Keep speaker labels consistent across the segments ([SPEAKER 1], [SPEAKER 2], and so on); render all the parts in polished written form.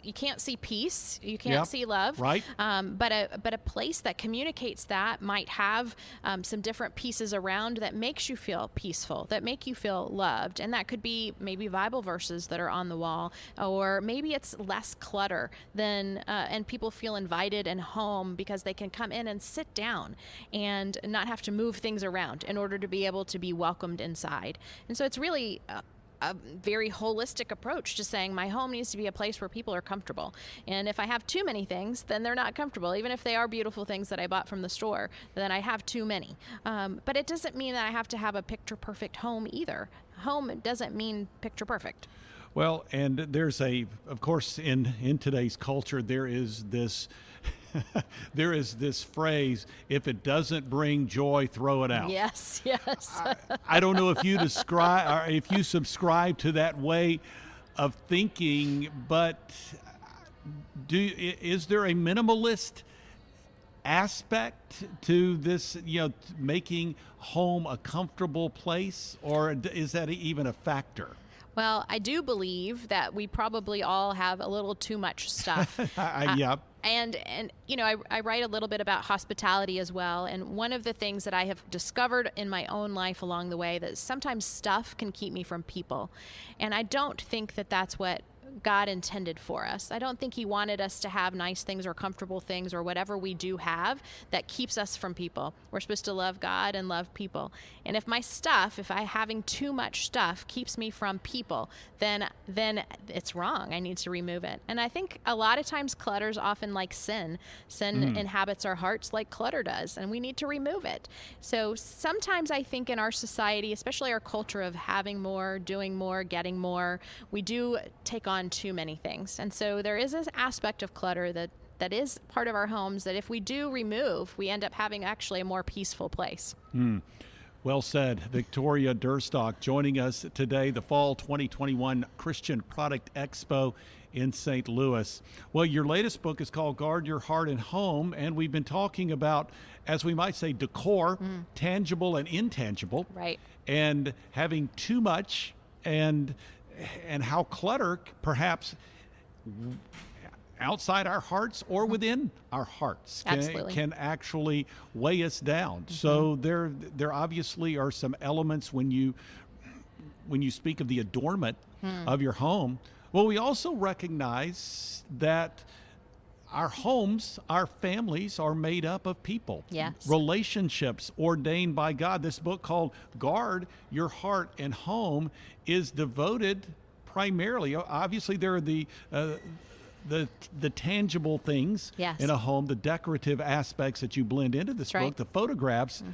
[SPEAKER 1] you can't see peace, you can't see love,
[SPEAKER 2] right?
[SPEAKER 1] But a place that communicates that might have some different pieces around that makes you feel peaceful, that make you feel loved, and that could be maybe Bible verses that are on the wall, or maybe it's less clutter than and people feel invited and home because they can come in and sit down and not have to move things around in order to be able to be welcomed inside. And so it's really a very holistic approach to saying my home needs to be a place where people are comfortable. And if I have too many things, then they're not comfortable. Even if they are beautiful things that I bought from the store, then I have too many. But it doesn't mean that I have to have a picture perfect home either. Home doesn't mean picture perfect.
[SPEAKER 2] Well, and there's of course, in today's culture, there is this there is this phrase, if it doesn't bring joy, throw it out.
[SPEAKER 1] Yes.
[SPEAKER 2] I don't know if you describe or if you subscribe to that way of thinking, but is there a minimalist aspect to this, making home a comfortable place, or is that even a factor?
[SPEAKER 1] Well, I do believe that we probably all have a little too much stuff.
[SPEAKER 2] Yep.
[SPEAKER 1] And I write a little bit about hospitality as well. And one of the things that I have discovered in my own life along the way, that sometimes stuff can keep me from people. And I don't think that that's what God intended for us. I don't think he wanted us to have nice things or comfortable things or whatever we do have that keeps us from people. We're supposed to love God and love people. And if my stuff, if I having too much stuff keeps me from people, then it's wrong. I need to remove it. And I think a lot of times clutter is often like sin. Sin inhabits our hearts like clutter does, and we need to remove it. So sometimes I think in our society, especially our culture of having more, doing more, getting more, we do take on too many things. And so there is this aspect of clutter that is part of our homes that if we do remove, we end up having actually a more peaceful place.
[SPEAKER 2] Well said. Victoria Duerstock joining us today, the Fall 2021 Christian Product Expo in St. Louis. Well, your latest book is called Guard Your Heart and Home, and we've been talking about, as we might say, decor, tangible and intangible,
[SPEAKER 1] right?
[SPEAKER 2] And having too much, and how clutter perhaps outside our hearts or within our hearts can actually weigh us down. So there obviously are some elements when you speak of the adornment of your home. Well, we also recognize that our homes, our families are made up of people.
[SPEAKER 1] Yes.
[SPEAKER 2] Relationships ordained by God. This book called Guard Your Heart and Home is devoted primarily, obviously there are the tangible things in a home, the decorative aspects that you blend into this book, the photographs.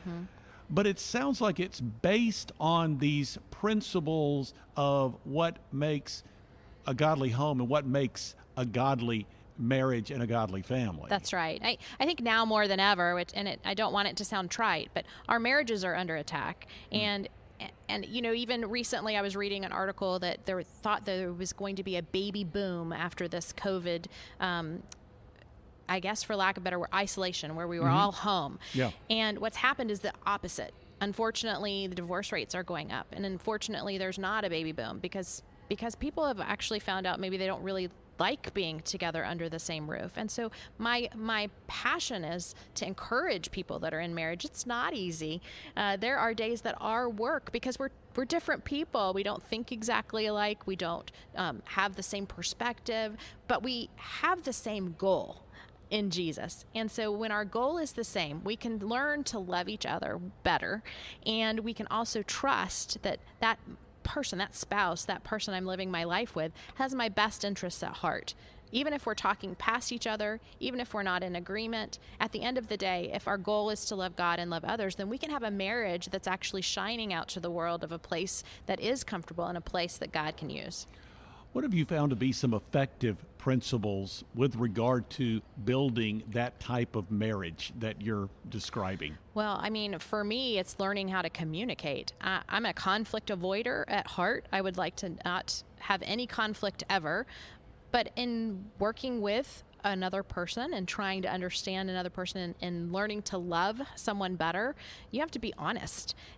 [SPEAKER 2] But it sounds like it's based on these principles of what makes a godly home and what makes a godly marriage and a godly family.
[SPEAKER 1] That's right. I think now more than ever, I don't want it to sound trite, but our marriages are under attack. And even recently I was reading an article that there thought there was going to be a baby boom after this COVID, I guess for lack of a better word, isolation, where we were all home.
[SPEAKER 2] Yeah.
[SPEAKER 1] And what's happened is the opposite. Unfortunately, the divorce rates are going up. And unfortunately, there's not a baby boom because people have actually found out maybe they don't really like being together under the same roof. And so my passion is to encourage people that are in marriage. It's not easy. There are days that are work because we're different people. We don't think exactly alike. We don't have the same perspective, but we have the same goal in Jesus. And so when our goal is the same, we can learn to love each other better, and we can also trust that person, that spouse, that person I'm living my life with has my best interests at heart. Even if we're talking past each other, even if we're not in agreement, at the end of the day, if our goal is to love God and love others, then we can have a marriage that's actually shining out to the world of a place that is comfortable and a place that God can use.
[SPEAKER 2] What have you found to be some effective principles with regard to building that type of marriage that you're describing?
[SPEAKER 1] Well, I mean, for me, it's learning how to communicate. I'm a conflict avoider at heart. I would like to not have any conflict ever. But in working with another person and trying to understand another person and learning to love someone better, you have to be honest.